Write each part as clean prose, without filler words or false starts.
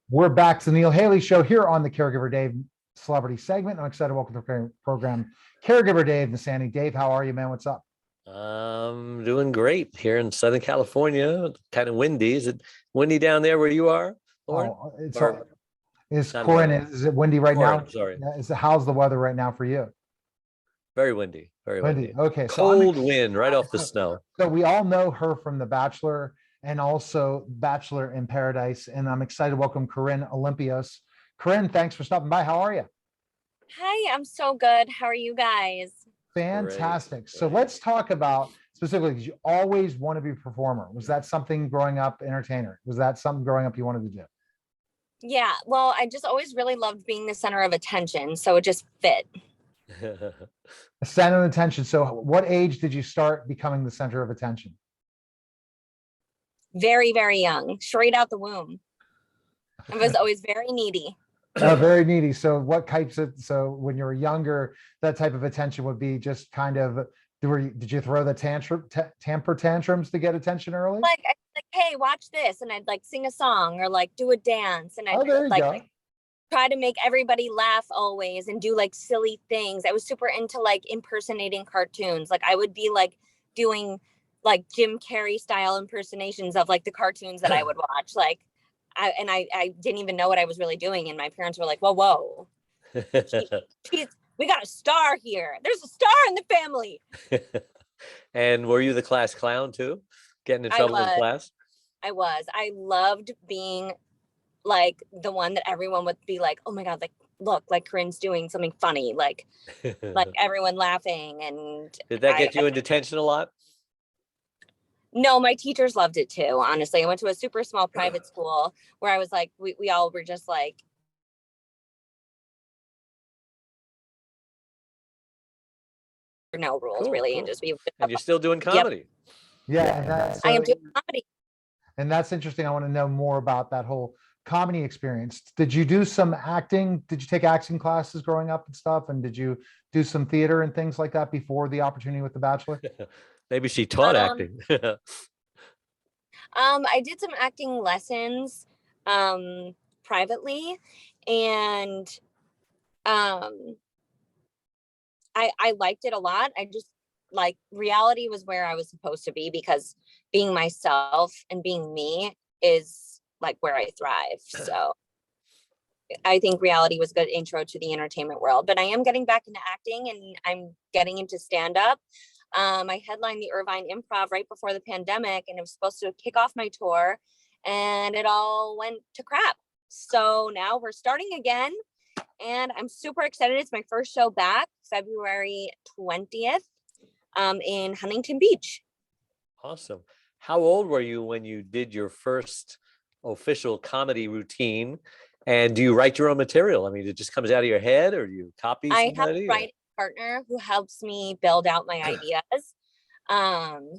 We're back to the Neil Haley Show here on the Caregiver Dave Celebrity segment. I'm excited to welcome to the program Caregiver Dave Nasani. Dave, how are you, man? What's up? Doing great here in Southern California. Kind of windy. Is it windy down there where you are, Lauren? Oh, it's Or is not Corinne? windy? Is it windy right now? Corinne, sorry. How's the weather right now for you? Very windy. Very Windy. windy. Okay, Cold wind right off the snow. so we all know her from The Bachelor and also Bachelor in Paradise, and I'm excited to welcome Corinne Olympios. Corinne, thanks for stopping by. How are you? Hi, I'm so good. How are you guys? Fantastic. Great, So great. let's talk about specifically, because you always want to be a performer. Was that something growing up, entertainer? Was that something growing up you wanted to do? Yeah, well, I just always really loved being the center of attention, so it just fit. A center of attention. So what age did you start becoming the center of attention? Very, very young, straight out the womb. I was always very needy. Very needy. So what types of, so when you were younger, that type of attention would be just kind of, did you throw the temper tantrums to get attention early? Like, hey, watch this, and I'd like sing a song or like do a dance, and I'd There you go. try to make everybody laugh always and do like silly things. I was super into like impersonating cartoons. Like I would be like doing like Jim Carrey style impersonations of like the cartoons that I would watch. Like I didn't even know what I was really doing. And my parents were like, whoa, we got a star here. There's a star in the family. And were you the class clown too? Getting in trouble in class? I loved being like the one that everyone would be like, oh my God, like, look, like Corinne's doing something funny, like everyone laughing. And did that get you in detention a lot? No, my teachers loved it too. Honestly, I went to a super small private school where I was like, we all were just like, no rules really. Cool. And just be. And you're still doing comedy. Yep. Yeah. I am doing comedy. And that's interesting. I want to know more about that whole comedy experience. Did you do some acting? Did you take acting classes growing up and stuff? And did you do some theater and things like that before the opportunity with The Bachelor? Maybe she taught acting. I did some acting lessons privately, and I liked it a lot. I just like reality was where I was supposed to be, because being myself and being me is like where I thrive. So I think reality was a good intro to the entertainment world, but I am getting back into acting and I'm getting into stand-up. I headlined the Irvine Improv right before the pandemic, and it was supposed to kick off my tour, and it all went to crap. So now we're starting again, and I'm super excited. It's my first show back, February 20th, in Huntington Beach. Awesome. How old were you when you did your first official comedy routine? And do you write your own material? I mean, it just comes out of your head, or do you copy somebody? I have a writing partner who helps me build out my ideas,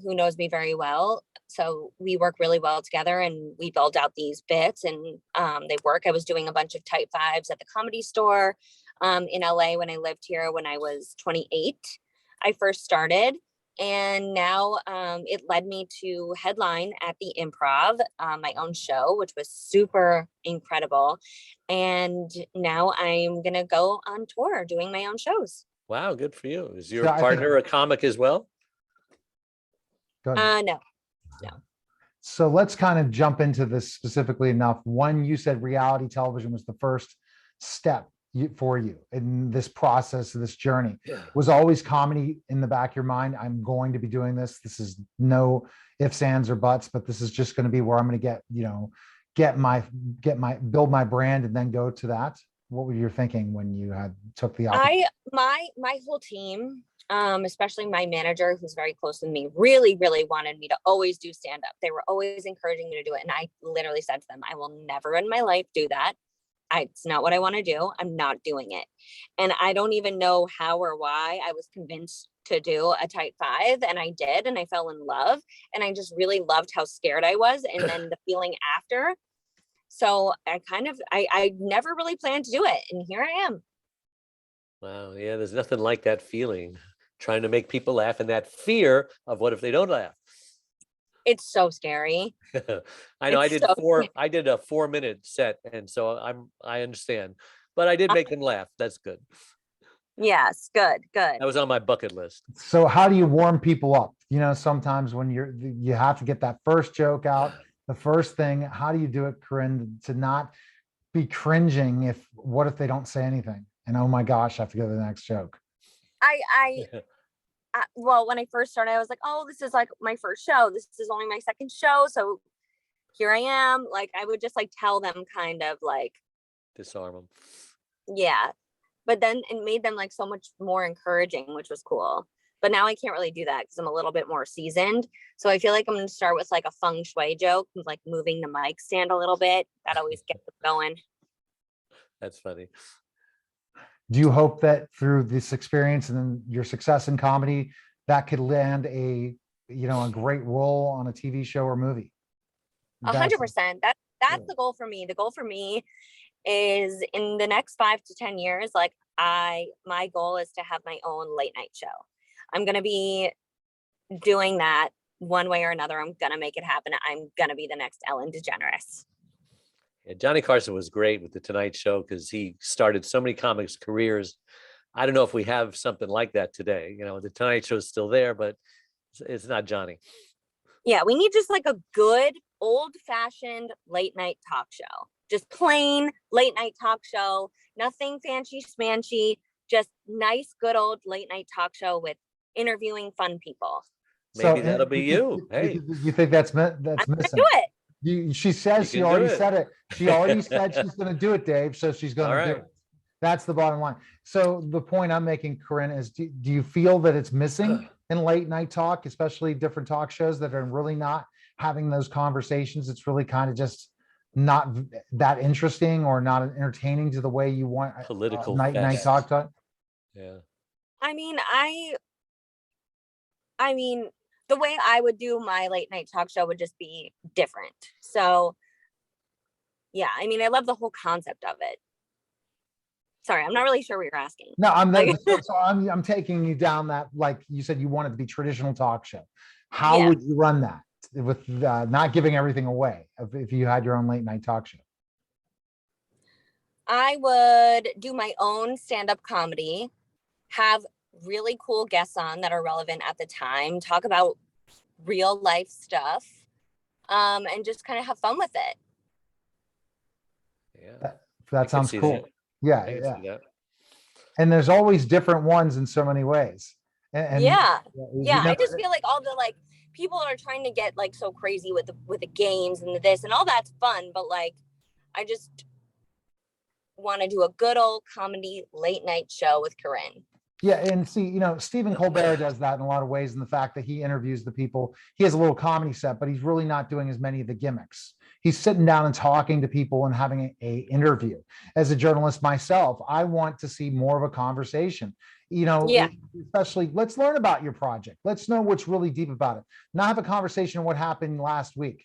who knows me very well. So we work really well together, and we build out these bits, and they work. I was doing a bunch of type fives at the Comedy Store in LA when I lived here when I was 28. I first started, and now it led me to headline at the Improv, my own show, which was super incredible. And now I'm going to go on tour doing my own shows. Wow, good for you. Is your partner a comic as well? No. So let's kind of jump into this specifically enough. One, you said reality television was the first step for you in this process, this journey. Was always comedy in the back of your mind? I'm going to be doing this. This is no ifs, ands, or buts, but this is just going to be where I'm going to build my brand and then go to that. What were you thinking when you took the opportunity? My whole team, especially my manager, who's very close to me, really, really wanted me to always do stand-up. They were always encouraging me to do it. And I literally said to them, I will never in my life do that. It's not what I want to do. I'm not doing it. And I don't even know how or why I was convinced to do a type 5, and I did, and I fell in love, and I just really loved how scared I was, and then the feeling after. So I never really planned to do it, and here I am. Wow. Yeah, there's nothing like that feeling, trying to make people laugh, and that fear of what if they don't laugh. It's so scary. I know I It's did so I did a 4-minute set, and so I understand, but I did make them laugh. That's good. Yes, good, good. That was on my bucket list. So how do you warm people up? You know, sometimes when you have to get that first joke out, the first thing, how do you do it, Corinne, to not be cringing what if they don't say anything? And oh my gosh, I have to go to the next joke. Well, when I first started, I was like, oh, this is like my first show. This is only my second show. So here I am. Like, I would just like tell them kind of like, Disarm them. yeah. But then it made them like so much more encouraging, which was cool. But now I can't really do that because I'm a little bit more seasoned. So I feel like I'm going to start with like a feng shui joke, like moving the mic stand a little bit. That always gets them going. That's funny. Do you hope that through this experience and then your success in comedy, that could land a great role on a TV show or movie? 100%. That's the goal for me. The goal for me is in the next 5 to 10 years, like my goal is to have my own late night show. I'm going to be doing that one way or another. I'm going to make it happen. I'm going to be the next Ellen DeGeneres. Yeah, Johnny Carson was great with the Tonight Show because he started so many comics' careers. I don't know if we have something like that today. You know, the Tonight Show is still there, but it's not Johnny. Yeah, we need just like a good old-fashioned late night talk show. Just plain late night talk show, nothing fancy schmancy, just nice, good old late night talk show with interviewing fun people. Maybe that'll be you. Hey, you think that's I'm missing? gonna do it. She says You she can do already it. said it. She already said she's going to do it, Dave. So she's going All to do right. it. That's the bottom line. So the point I'm making, Corinne, is do you feel that it's missing in late night talk, especially different talk shows that are really not having those conversations? It's really kind of just not that interesting or not entertaining to the way you want Political night fest. talk. Yeah. I mean, the way I would do my late night talk show would just be different. So yeah, I mean, I love the whole concept of it. Sorry, I'm not really sure what you're asking. No, Like- I'm taking you down that, like you said, you want it to be traditional talk show. How Yeah. would you run that with not giving everything away if you had your own late night talk show? I would do my own stand-up comedy, have really cool guests on that are relevant at the time, talk about real life stuff, and just kind of have fun with it. Yeah. That sounds cool. that. Yeah, I can yeah. see that. And there's always different ones in so many ways. And Yeah. you Yeah, I never- just feel like all the like people are trying to get like so crazy with the games and the this and all that's fun, but like I just want to do a good old comedy late night show with Corinne. Yeah, and see, Stephen Colbert does that in a lot of ways in the fact that he interviews the people. He has a little comedy set, but he's really not doing as many of the gimmicks. He's sitting down and talking to people and having a interview. As a journalist myself, I want to see more of a conversation. Yeah. Especially let's learn about your project. Let's know what's really deep about it. Not have a conversation on what happened last week.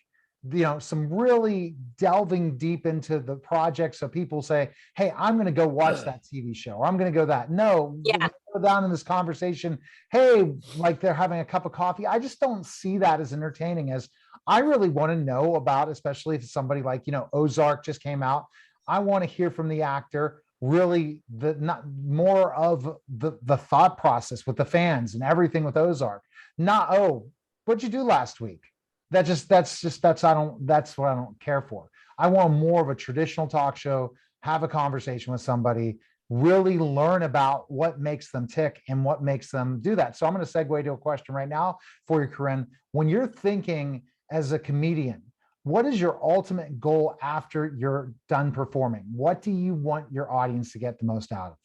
Some really delving deep into the project. So people say, hey, I'm going to go watch that TV show, or I'm going to go that. No, Yeah. go down in this conversation. Hey, like they're having a cup of coffee. I just don't see that as entertaining as I really want to know about, especially if somebody like, Ozark just came out. I want to hear from the actor, really not more of the thought process with the fans and everything with Ozark. Not, oh, what'd you do last week? That's what I don't care for. I want more of a traditional talk show, have a conversation with somebody, really learn about what makes them tick and what makes them do that. So I'm going to segue to a question right now for you, Corinne. When you're thinking as a comedian, what is your ultimate goal after you're done performing? What do you want your audience to get the most out of?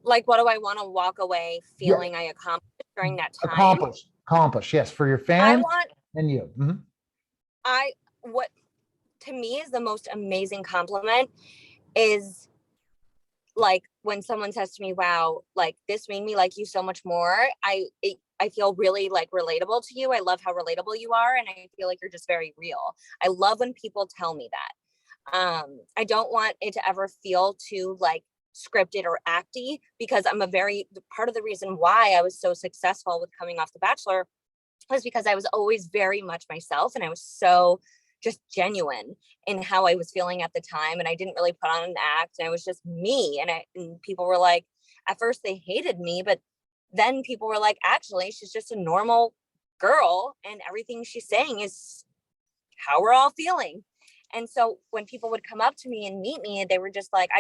Like, what do I want to walk away feeling I accomplished during that time? Accomplish, yes, for your fans and you. Mm-hmm. What to me is the most amazing compliment is like when someone says to me, wow, like this made me like you so much more. I feel really like relatable to you. I love how relatable you are. And I feel like you're just very real. I love when people tell me that. I don't want it to ever feel too like scripted or acty, because I'm part of the reason why I was so successful with coming off The Bachelor was because I was always very much myself, and I was so just genuine in how I was feeling at the time. And I didn't really put on an act, and I was just me. And people were like, at first they hated me, but then people were like, actually, she's just a normal girl, and everything she's saying is how we're all feeling. And so when people would come up to me and meet me, they were just like,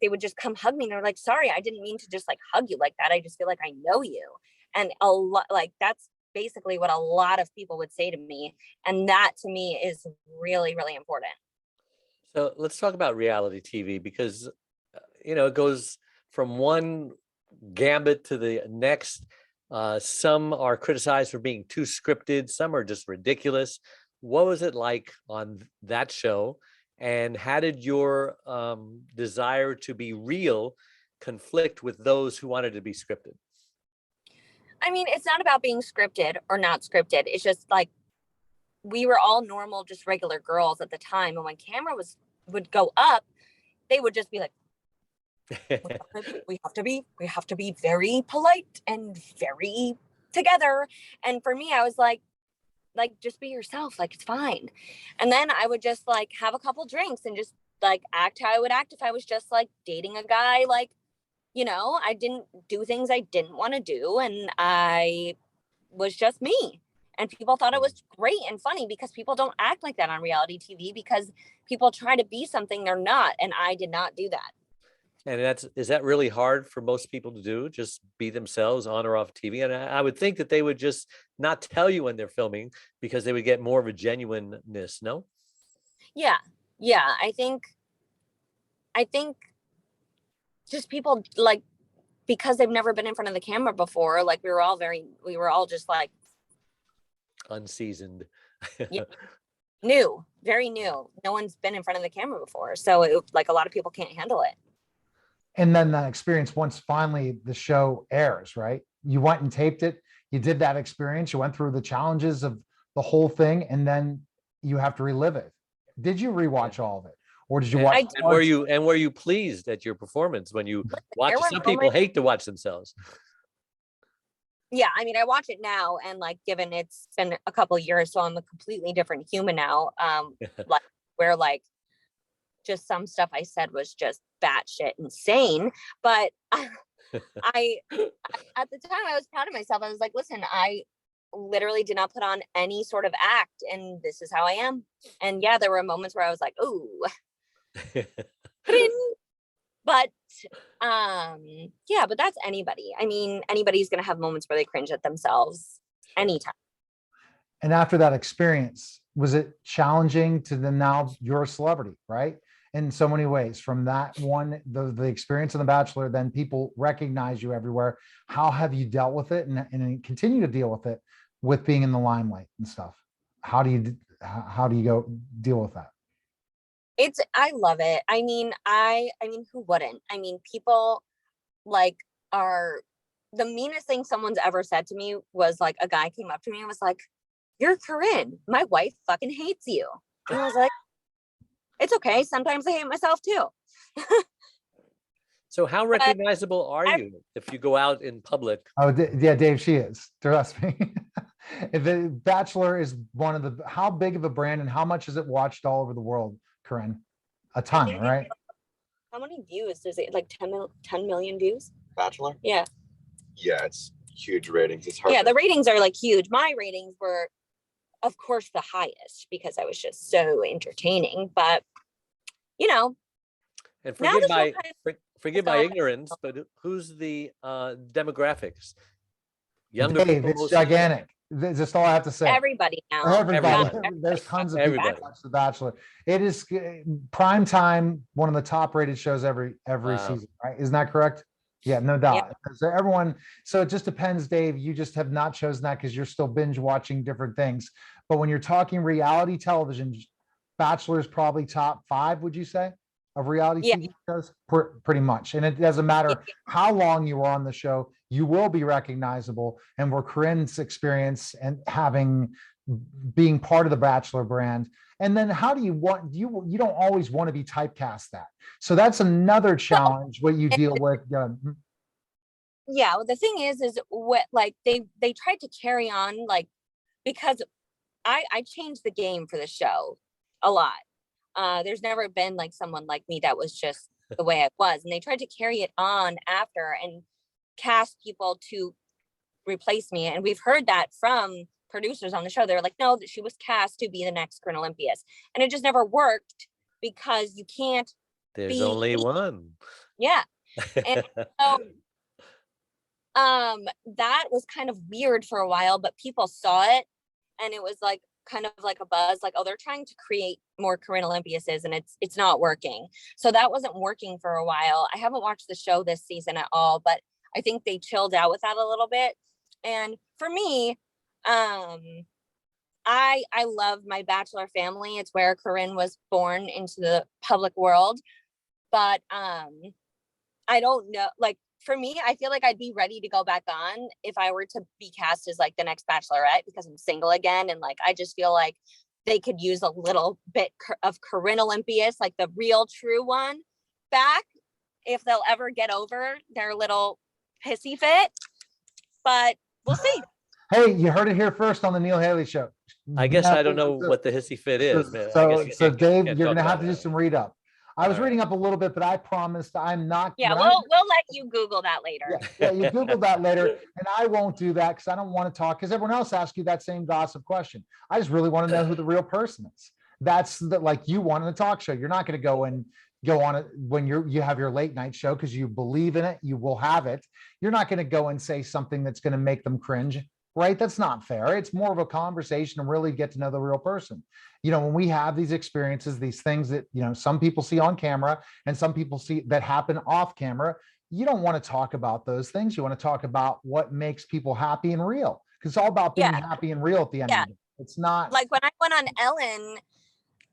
they would just come hug me. And they're like, sorry, I didn't mean to just like hug you like that. I just feel like I know you. And a lot, like, that's basically what a lot of people would say to me. And that to me is really, really important. So let's talk about reality TV, because, it goes from one gambit to the next. Some are criticized for being too scripted. Some are just ridiculous. What was it like on that show? And how did your desire to be real conflict with those who wanted to be scripted? I mean, it's not about being scripted or not scripted. It's just like, we were all normal, just regular girls at the time. And when camera would go up, they would just be like, we have to be very polite and very together. And for me, I was like, just be yourself, like, it's fine. And then I would just like have a couple drinks and just like act how I would act if I was just like dating a guy. Like, I didn't do things I didn't want to do, and I was just me. And people thought it was great and funny, because people don't act like that on reality TV, because people try to be something they're not. And I did not do that. And is that really hard for most people to do? Just be themselves on or off TV? And I would think that they would just not tell you when they're filming, because they would get more of a genuineness. No? Yeah. I think just people, like, because they've never been in front of the camera before, like, we were all just like unseasoned. New, very new. No one's been in front of the camera before. So like, a lot of people can't handle it. And then that experience, once finally the show airs, right? You went and taped it. You did that experience. You went through the challenges of the whole thing, and then you have to relive it. Did you rewatch all of it, or did you watch? And were you pleased at your performance when you watch? Some people hate to watch themselves. Yeah, I mean, I watch it now, and like, given it's been a couple of years, so I'm a completely different human now. Like, where like, just some stuff I said was just batshit insane. But I at the time, I was proud of myself. I was like, listen, I literally did not put on any sort of act, and this is how I am. And yeah, there were moments where I was like, ooh. But yeah, but that's anybody. I mean, anybody's gonna have moments where they cringe at themselves anytime. And after that experience, was it challenging to then, now you're a celebrity, right? In so many ways, from that one, the experience of The Bachelor, then people recognize you everywhere. How have you dealt with it, and continue to deal with it, with being in the limelight and stuff? How do you go deal with that? I love it. I mean, who wouldn't? I mean, people like are the meanest thing someone's ever said to me was like, a guy came up to me and was like, "You're Corinne. My wife fucking hates you." And I was like, it's okay. Sometimes I hate myself too. So how recognizable are you if you go out in public? Oh, yeah, Dave, she is. Trust me. The Bachelor is one of the, how big of a brand, and how much is it watched all over the world, Corinne? A ton, right? How many views is it? Like 10 million views? Bachelor? Yeah. Yeah, it's huge ratings. It's hard. Yeah, the ratings are like huge. My ratings were, of course, the highest, because I was just so entertaining. But and forgive my ignorance, but who's the demographics? Younger Dave, people, it's gigantic. That's just all I have to say. everybody now. Everybody. Everybody. There's tons of people Everybody. that watch The Bachelor. It is prime time, one of the top rated shows every Wow. season, right? Isn't that correct? Yeah, no doubt. So everyone, so it just depends, Dave. You just have not chosen that because you're still binge watching different things. But when you're talking reality television, Bachelor is probably top 5, would you say, of reality TV shows? Pretty much. And it doesn't matter how long you are on the show, you will be recognizable. And where Corinne's experience and being part of the Bachelor brand. And then how do you you don't always want to be typecast that. So that's another challenge, what you deal with. Yeah, well, the thing is what, like, they tried to carry on like because I changed the game for the show a lot. There's never been like someone like me that was just the way I was. And they tried to carry it on after and cast people to replace me. And we've heard that from producers on the show. They're like, no, that she was cast to be the next Corinne Olympios. And it just never worked because you can't There's be only one. Yeah. And so that was kind of weird for a while, but people saw it and it was like kind of like a buzz, like, oh, they're trying to create more Corinne Olympioses and it's not working. So that wasn't working for a while. I haven't watched the show this season at all, but I think they chilled out with that a little bit. And for me, I love my Bachelor family. It's where Corinne was born into the public world. But I don't know, like for me, I feel like I'd be ready to go back on if I were to be cast as like the next Bachelorette, because I'm single again. And like, I just feel like they could use a little bit of Corinne Olympios, like the real true one, back if they'll ever get over their little pissy fit. But we'll see. Hey, you heard it here first on the Neil Haley Show. I guess I don't know what the hissy fit is, man. I guess you So can't- Dave, can't you're talk gonna have about to do that. some read up. I was All right. reading up a little bit, but I promised I'm not. Yeah, when we'll let you Google that later. Yeah, you Google that later, and I won't do that because I don't want to talk, because everyone else asks you that same gossip question. I just really want to know who the real person is. That's like you want in a talk show. You're not going to go on it when you have your late night show because you believe in it. You will have it. You're not going to go and say something that's going to make them cringe, right? That's not fair. It's more of a conversation and really get to know the real person. When we have these experiences, these things that, some people see on camera and some people see that happen off camera, you don't want to talk about those things. You want to talk about what makes people happy and real, because it's all about being happy and real at the end of the day. It's not like when I went on Ellen,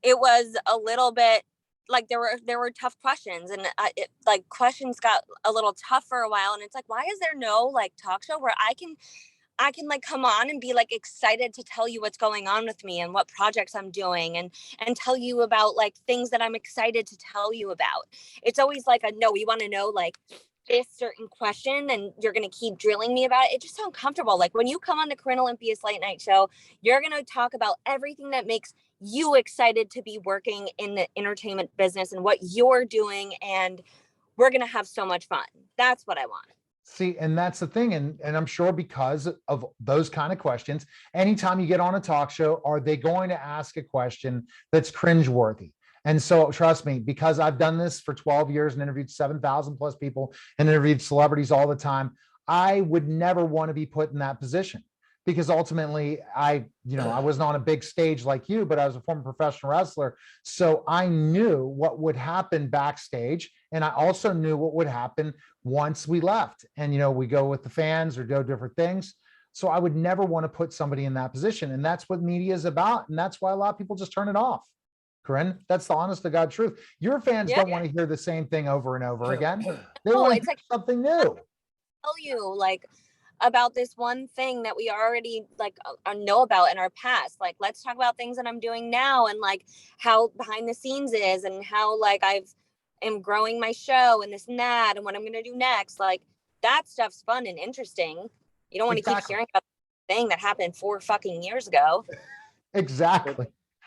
it was a little bit like there were tough questions, and like questions got a little tough for a while, and it's like, why is there no like talk show where I can like come on and be like excited to tell you what's going on with me and what projects I'm doing and tell you about like things that I'm excited to tell you about. It's always like no, we want to know like this certain question and you're going to keep drilling me about it. It just so uncomfortable. Like when you come on the Corinne Olympios late night show, you're going to talk about everything that makes you excited to be working in the entertainment business and what you're doing. And we're going to have so much fun. That's what I want. See, and that's the thing. And I'm sure because of those kind of questions, anytime you get on a talk show, are they going to ask a question that's cringeworthy? And so trust me, because I've done this for 12 years and interviewed 7,000 plus people and interviewed celebrities all the time, I would never want to be put in that position, because ultimately I wasn't on a big stage like you, but I was a former professional wrestler. So I knew what would happen backstage. And I also knew what would happen once we left. And, we go with the fans or do different things. So I would never want to put somebody in that position. And that's what media is about. And that's why a lot of people just turn it off. Corinne, that's the honest to God truth. Your fans don't want to hear the same thing over and over again. They want to hear something new. Tell you like about this one thing that we already like know about in our past. Like, let's talk about things that I'm doing now and like how behind the scenes is and how like am growing my show and this and that and what I'm going to do next. Like that stuff's fun and interesting. You don't want to keep hearing about the thing that happened 4 fucking years ago. Exactly.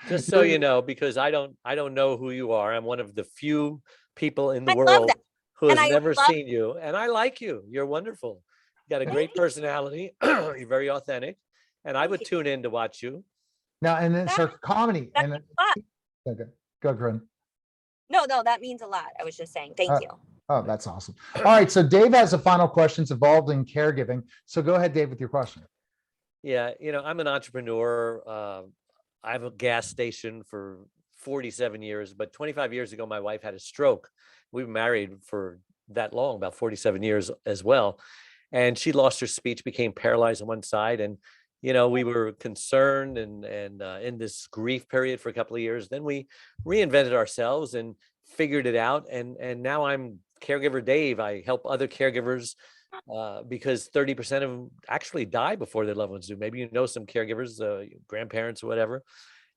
Just so you know, because I don't know who you are. I'm one of the few people in the world who has never seen you. And I like you. You're wonderful. You got a great personality. You're very authentic. And I would tune in to watch you. Now, and it's her comedy. And okay. Go, Corinne. No, that means a lot. I was just saying, thank you. Oh, that's awesome. All right. So Dave has a final questions involved in caregiving. So go ahead, Dave, with your question. Yeah. I'm an entrepreneur. I have a gas station for 47 years, but 25 years ago, my wife had a stroke. We were married for that long, about 47 years as well. And she lost her speech, became paralyzed on one side. And, we were concerned and in this grief period for a couple of years. Then we reinvented ourselves and figured it out. And now I'm caregiver Dave. I help other caregivers because 30% of them actually die before their loved ones do. Maybe some caregivers, grandparents or whatever.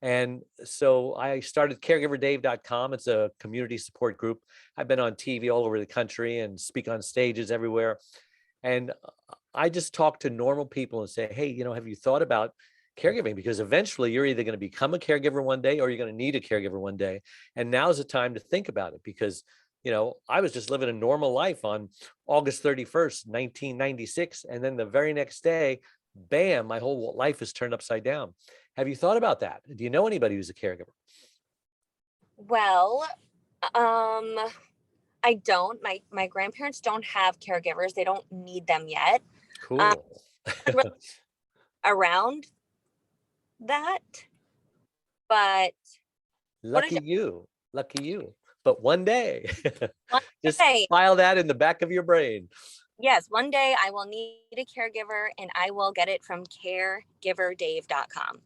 And so I started caregiverdave.com. It's a community support group. I've been on TV all over the country and speak on stages everywhere. And I just talk to normal people and say, hey, have you thought about caregiving, because eventually you're either going to become a caregiver one day or you're going to need a caregiver one day. And now's the time to think about it, because, you know, I was just living a normal life on August 31st, 1996. And then the very next day, bam, my whole life is turned upside down. Have you thought about that? Do you know anybody who's a caregiver? Well, I don't. My grandparents don't have caregivers. They don't need them yet. Cool. Around that, but Lucky you. Lucky you. But one day, one just day, file that in the back of your brain. yes, one day I will need a caregiver, and I will get it from caregiverdave.com.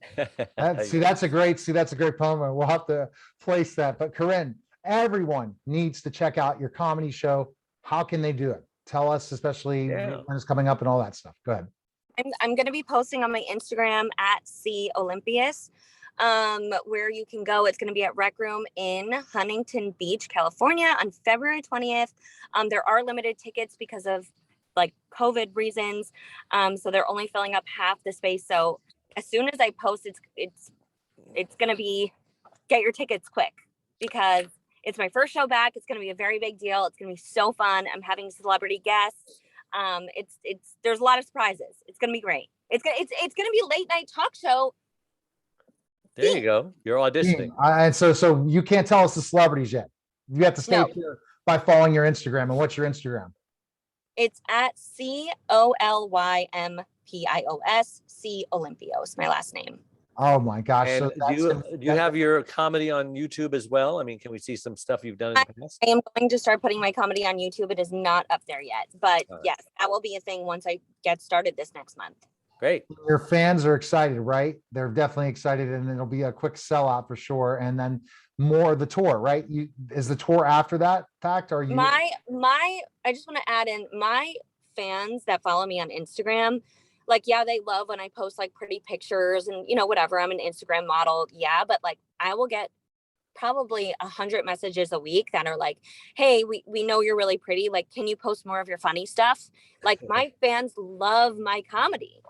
That's a great promo. We'll have to place that. But Corinne, everyone needs to check out your comedy show. How can they do it? Tell us, especially when it's coming up and all that stuff. Go ahead. I'm going to be posting on my Instagram at @Olympios, where you can go. It's going to be at Rec Room in Huntington Beach, California on February 20th. There are limited tickets because of like COVID reasons. So they're only filling up half the space. So as soon as I post, it's going to be, get your tickets quick, because it's my first show back. It's going to be a very big deal. It's going to be so fun. I'm having celebrity guests. There's a lot of surprises. It's going to be great. It's going to be a late night talk show. There you go. You're auditioning. And so you can't tell us the celebrities yet. You have to stay here by following your Instagram. And what's your Instagram? It's at COLYMPIOS Olympios, my last name. Oh my gosh. And So do you have your comedy on YouTube as well? I mean, can we see some stuff you've done in the past? I am going to start putting my comedy on YouTube. It is not up there yet, but yes, that will be a thing once I get started this next month. Great. your fans are excited, right? They're definitely excited, and it'll be a quick sellout for sure. And then more the tour, right? Is the tour after that fact? Are you I just want to add in, my fans that follow me on Instagram, like, yeah, they love when I post like pretty pictures and, you know, whatever, I'm an Instagram model. Yeah. But like, I will get probably 100 messages a week that are like, hey, we know you're really pretty. Like, can you post more of your funny stuff? Like, my fans love my comedy.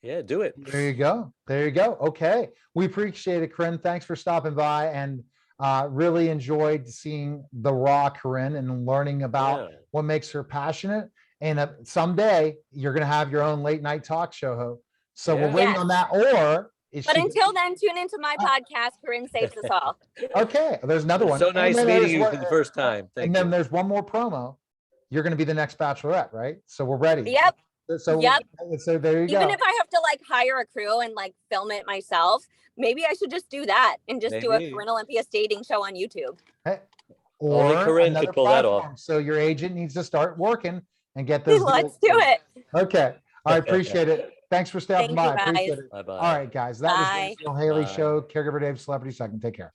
Yeah, do it. There you go. There you go. Okay. We appreciate it, Corinne. Thanks for stopping by, and really enjoyed seeing the raw Corinne and learning about what makes her passionate. And someday you're going to have your own late night talk show. So we're waiting on that. But until then, tune into my podcast, Corinne Saves Us All. Okay. There's another one. So nice meeting you for the first time. Thank you. And then there's one more promo. You're going to be the next Bachelorette, right? So we're ready. Yep. So there you go. Even if I have to like hire a crew and like film it myself, maybe I should just do that and just do a Corinne Olympios dating show on YouTube. Hey, Only Corinne could pull that off. So your agent needs to start working and get those. Let's do it. Okay. All right. Appreciate it. Thanks for stopping by. Appreciate it. Bye-bye. All right, guys. That was the Haley Show, Caregiver Dave Celebrity Second. Take care.